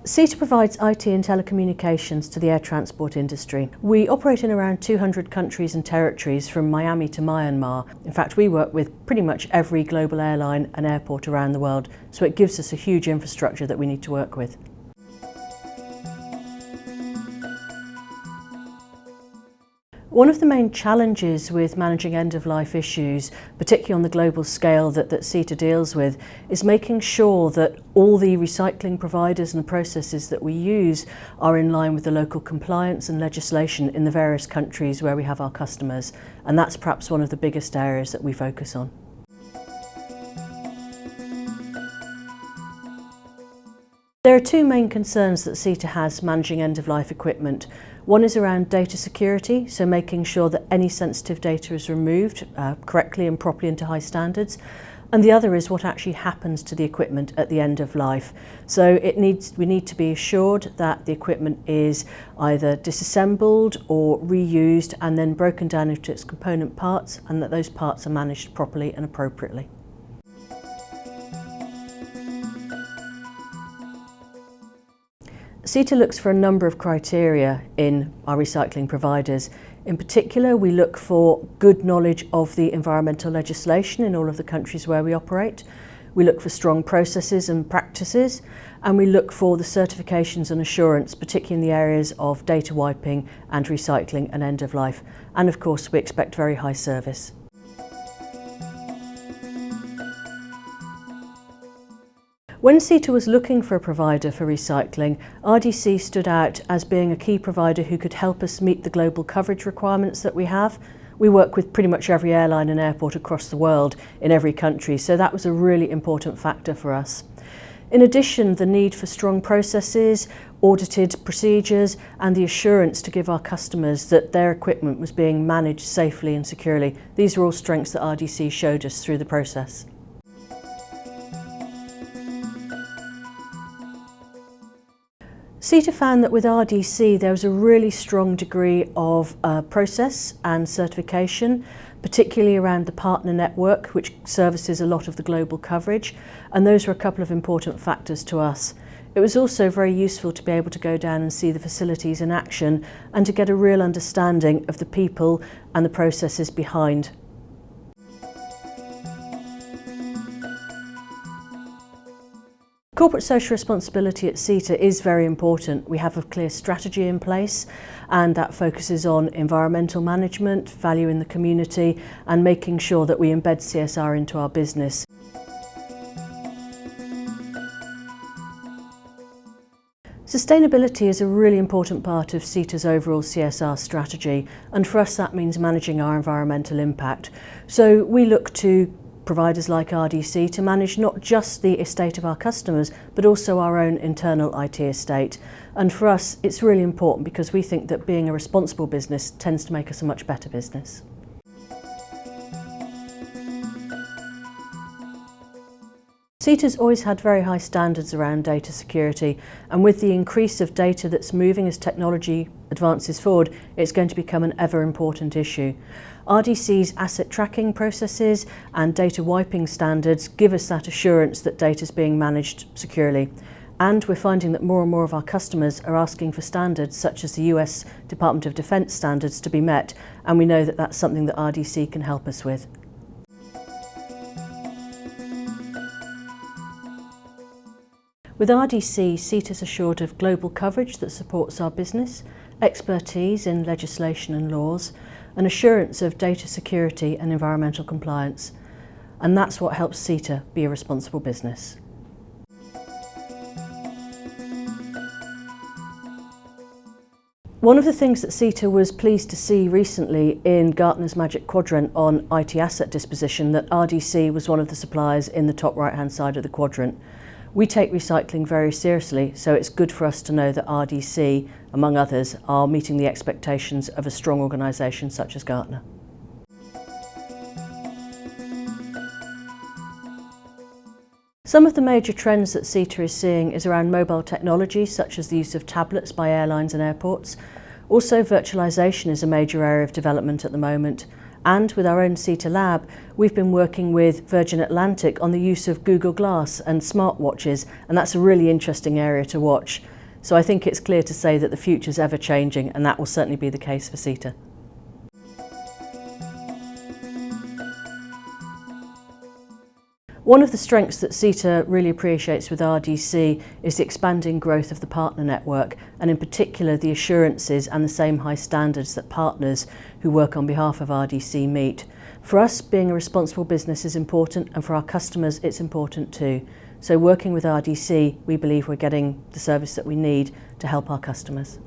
Sita provides IT and telecommunications to the air transport industry. We operate in around 200 countries and territories from Miami to Myanmar. In fact, we work with pretty much every global airline and airport around the world, so it gives us a huge infrastructure that we need to work with. One of the main challenges with managing end-of-life issues, particularly on the global scale that Sita deals with, is making sure that all the recycling providers and the processes that we use are in line with the local compliance and legislation in the various countries where we have our customers. And that's perhaps one of the biggest areas that we focus on. There are two main concerns that Sita has managing end-of-life equipment. One is around data security, so making sure that any sensitive data is removed correctly and properly into high standards. And the other is what actually happens to the equipment at the end of life. So we need to be assured that the equipment is either disassembled or reused and then broken down into its component parts, and that those parts are managed properly and appropriately. Sita looks for a number of criteria in our recycling providers. In particular, we look for good knowledge of the environmental legislation in all of the countries where we operate. We look for strong processes and practices, and we look for the certifications and assurance, particularly in the areas of data wiping and recycling and end of life. And of course, we expect very high service. When Sita was looking for a provider for recycling, RDC stood out as being a key provider who could help us meet the global coverage requirements that we have. We work with pretty much every airline and airport across the world in every country, so that was a really important factor for us. In addition, the need for strong processes, audited procedures, and the assurance to give our customers that their equipment was being managed safely and securely. These are all strengths that RDC showed us through the process. Sita found that with RDC there was a really strong degree of process and certification, particularly around the partner network, which services a lot of the global coverage, and those were a couple of important factors to us. It was also very useful to be able to go down and see the facilities in action and to get a real understanding of the people and the processes behind. Corporate social responsibility at Sita is very important. We have a clear strategy in place, and that focuses on environmental management, value in the community, and making sure that we embed CSR into our business. Sustainability is a really important part of Sita's overall CSR strategy, and for us that means managing our environmental impact. So we look to providers like RDC to manage not just the estate of our customers, but also our own internal IT estate. And for us, it's really important because we think that being a responsible business tends to make us a much better business. Sita's always had very high standards around data security, and with the increase of data that's moving as technology advances forward, it's going to become an ever important issue. RDC's asset tracking processes and data wiping standards give us that assurance that data is being managed securely. And we're finding that more and more of our customers are asking for standards such as the US Department of Defense standards to be met, and we know that that's something that RDC can help us with. With RDC, Sita's assured of global coverage that supports our business, expertise in legislation and laws, and assurance of data security and environmental compliance. And that's what helps Sita be a responsible business. One of the things that Sita was pleased to see recently in Gartner's Magic Quadrant on IT asset disposition, that RDC was one of the suppliers in the top right-hand side of the quadrant. We take recycling very seriously, so it's good for us to know that RDC, among others, are meeting the expectations of a strong organisation such as Gartner. Some of the major trends that Sita is seeing is around mobile technology, such as the use of tablets by airlines and airports. Also, virtualisation is a major area of development at the moment. And with our own Sita lab, we've been working with Virgin Atlantic on the use of Google Glass and smartwatches, and that's a really interesting area to watch. So I think it's clear to say that the future's ever changing, and that will certainly be the case for Sita. One of the strengths that Sita really appreciates with RDC is the expanding growth of the partner network, and in particular the assurances and the same high standards that partners who work on behalf of RDC meet. For us, being a responsible business is important, and for our customers it's important too. So working with RDC, we believe we're getting the service that we need to help our customers.